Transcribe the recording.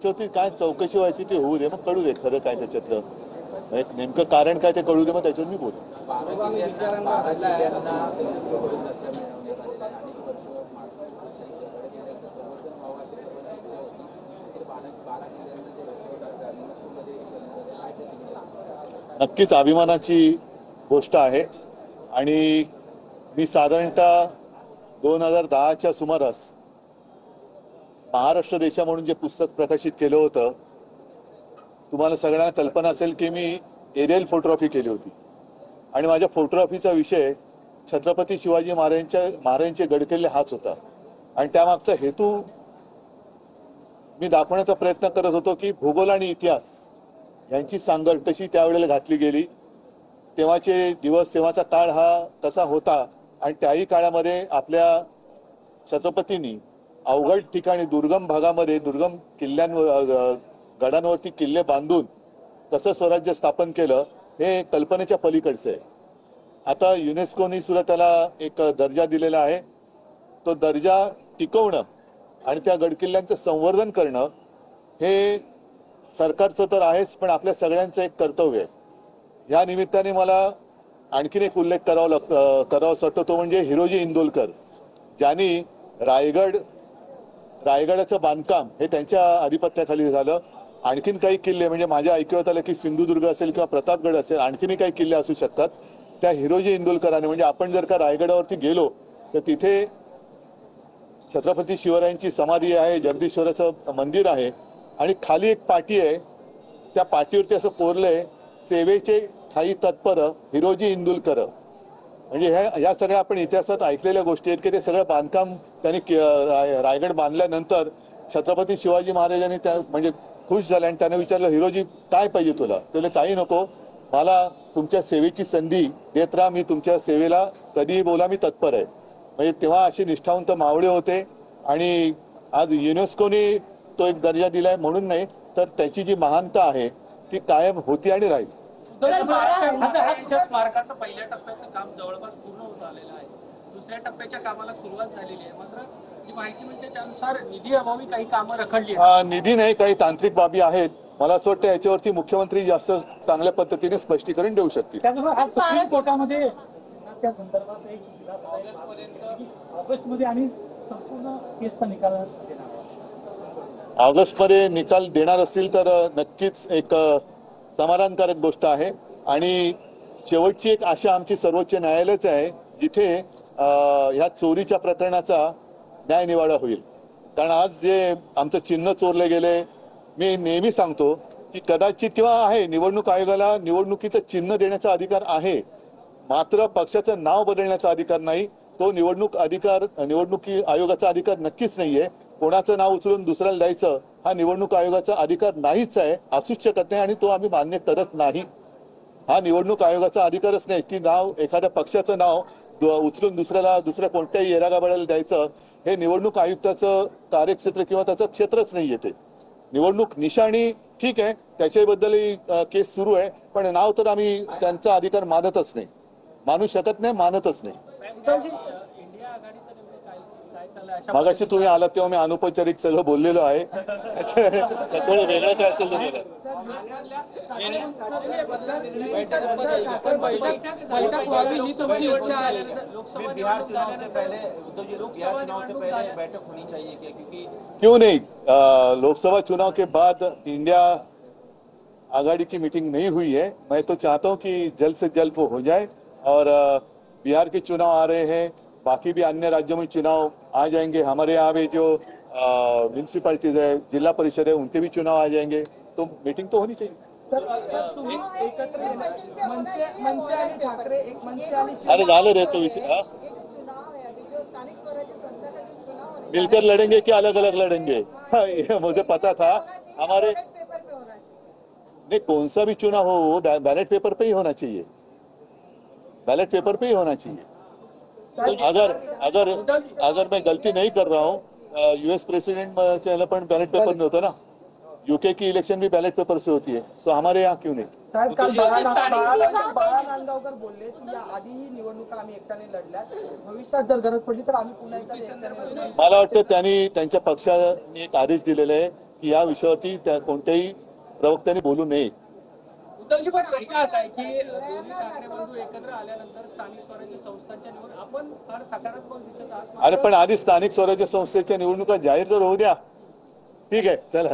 त्याच्यावरती काय चौकशी व्हायची ती होऊ दे, मग कळू दे खरं काय त्याच्यातलं एक नेमकं कारण काय ते कळू दे, मग त्याच्यावर मी बोलू. नक्कीच अभिमानाची गोष्ट आहे आणि मी साधारणतः 2010च्या सुमारास महाराष्ट्र देशा म्हणून जे पुस्तक प्रकाशित केलं होतं, तुम्हाला सगळ्यांना कल्पना असेल की मी एरियल फोटोग्राफी केली होती आणि माझ्या फोटोग्राफीचा विषय छत्रपती शिवाजी महाराजांचे गडकिल्ले हाच होता. आणि त्यामागचा हेतू मी दाखवण्याचा प्रयत्न करत होतो की भूगोल आणि इतिहास यांची सांगड कशी त्यावेळेला घातली गेली, तेव्हाचे दिवस, तेव्हाचा काळ हा कसा होता आणि त्याही काळामध्ये आपल्या छत्रपतींनी अवघड ठिकाणी दुर्गम भागामध्ये दुर्गम किल्ल्यांवर गडांवरती किल्ले बांधून कसं स्वराज्य स्थापन केलं हे कल्पनेच्या पलीकडचं आहे. आता युनेस्कोनी सुद्धा त्याला एक दर्जा दिलेला आहे. तो दर्जा टिकवणं आणि त्या गडकिल्ल्यांचं संवर्धन करणं हे सरकारचं तर आहेच, पण आपल्या सगळ्यांचं एक कर्तव्य आहे. या निमित्ताने मला आणखीन एक उल्लेख करावासा वाटतो, तो म्हणजे हिरोजी इंदोलकर, ज्यांनी रायगडाचं बांधकाम हे त्यांच्या आधिपत्याखाली झालं. आणखीन काही किल्ले म्हणजे माझ्या ऐकवत आलं की सिंधुदुर्ग असेल किंवा प्रतापगड असेल, आणखीनही काही किल्ले असू शकतात. त्या हिरोजी इंदोलकरांनी म्हणजे आपण जर का रायगडावरती गेलो तर तिथे छत्रपती शिवरायांची समाधी आहे, जगदीश्वराचं मंदिर आहे आणि खाली एक पाटी आहे. त्या पाटीवरती असं कोरलंय, सेवेचे ठाई तत्पर हिरोजी इंदुलकर. म्हणजे ह्या सगळ्या आपण इतिहासात ऐकलेल्या गोष्टी आहेत की ते सगळं बांधकाम त्यांनी रायगड बांधल्यानंतर छत्रपती शिवाजी महाराजांनी त्या म्हणजे खुश झाले आणि त्याने विचारलं, हिरोजी काय पाहिजे तुला? त्याला काही नको, मला तुमच्या सेवेची संधी देत राहा, मी तुमच्या सेवेला कधीही बोला, मी तत्पर आहे. म्हणजे तेव्हा असे निष्ठावंत मावळे होते आणि आज युनेस्कोने तो एक दर्जा दिलाय म्हणून नाही, तर त्याची जी महानता आहे ती कायम होती आणि राहील. स्मारकाचं पहिल्या टप्प्याचं काम जवळपास पूर्ण होत आलेलं आहे. दुसऱ्या टप्प्याच्या कामाला सुरुवात झालेली आहे. मात्र जी माहिती मिळते त्यानुसार निधी अभावी काही कामं रखडली आहेत. निधी नाही, काही तांत्रिक बाबी आहेत. मला असं वाटतं याच्यावरती मुख्यमंत्री जास्त चांगल्या पद्धतीने स्पष्टीकरण देऊ शकतील. सुप्रीम कोर्टामध्ये संदर्भात एक ऑगस्टमध्ये आणि संपूर्ण केसचा निकाल ऑगस्टमध्ये निकाल देणार असतील तर नक्कीच एक समाधानकारक गोष्ट आहे. आणि शेवटची एक आशा आमची सर्वोच्च न्यायालयाच आहे, जिथे ह्या चोरीच्या प्रकरणाचा न्यायनिवाडा होईल. कारण आज जे आमचं चिन्ह चोरले गेले, मी नेहमी सांगतो की कदाचित किंवा आहे निवडणूक आयोगाला निवडणुकीचं चिन्ह देण्याचा अधिकार आहे, मात्र पक्षाचं नाव बदलण्याचा अधिकार नाही. तो निवडणुकी आयोगाचा अधिकार नक्कीच नाहीये. कोणाचं नाव उचलून दुसऱ्याला द्यायचं हा निवडणूक आयोगाचा अधिकार नाहीच आहे, असूच शकत नाही आणि तो आम्ही मान्य करत नाही. हा निवडणूक आयोगाचा अधिकारच नाही की नाव एखाद्या पक्षाचं नाव उचलून दुसऱ्या कोणत्याही येरागाबाळाला द्यायचं. हे निवडणूक आयुक्ताचं कार्यक्षेत्र किंवा त्याचं क्षेत्रच नाहीये. ते निवडणूक निशाणी ठीक आहे, त्याच्याबद्दलही केस सुरू आहे, पण नाव तर आम्ही त्यांचा अधिकार मानतच नाही, मानू शकत नाही, मानतच नाही. मागाशी तुम्ही आलात तेव्हा मी अनौपचारिक सगळं बोललेलो आहे, त्याच्यामुळे वेगळं काय असेल तर क्यों नहीं? लोकसभा चुनाव के बाद इंडिया आघाड़ी की मीटिंग नहीं हुई है. मैं तो चाहता हूं कि जल्द से जल्द वो हो जाए. और बिहार के चुनाव आ रहे हैं, बाकी भी अन्य राज्यों में चुनाव आ जाएंगे. हमारे यहाँ भी जो म्यूनसिपैलिटीज है, जिला परिषद है, उनके भी चुनाव आ जाएंगे. तो मीटिंग तो होनी चाहिए. अरे झालं रे तो विषय. मिलकर लड़ेंगे कि अलग अलग लड़ेंगे? ये मुझे पता था. हमारे नहीं, कौन सा भी चुनाव हो बैलेट पेपर पे ही होना चाहिए, बैलेट पेपर पे ही होना चाहिए. अगर मैं गलती नहीं कर रहा हूँ, यूएस प्रेसिडेंट चेहरा पण बैलेट पेपर में होता ना, यूके की इलेक्शन भी बैलेट पेपर से होती है, तो हमारे यहाँ क्यों नहीं? साहेब, काल बाळा नांदगावकर बोलले की या आधीही निवडणुका आम्ही एकट्याने लढल्या, भविष्यात जर गरज पडली तर आम्ही पुन्हा एकदा एकट्याने. मला वाटतं त्यांनी त्यांच्या पक्षाने एक आदेश दिलेला आहे की या विषयावरती त्या कोणत्याही प्रवक्त्याने बोलू नये. उद्धवजी, पण प्रश्न असा आहे की दोन्ही ठाकरे बंधू एकत्र आल्यानंतर स्थानिक स्वराज्य संस्थांच्या निवड आपण फार सकारात्मक दिसत आहात. अरे पण आधी स्थानिक स्वराज्य संस्थेच्या निवडणुका जाहीर तर होऊ द्या. ठीक आहे, चला.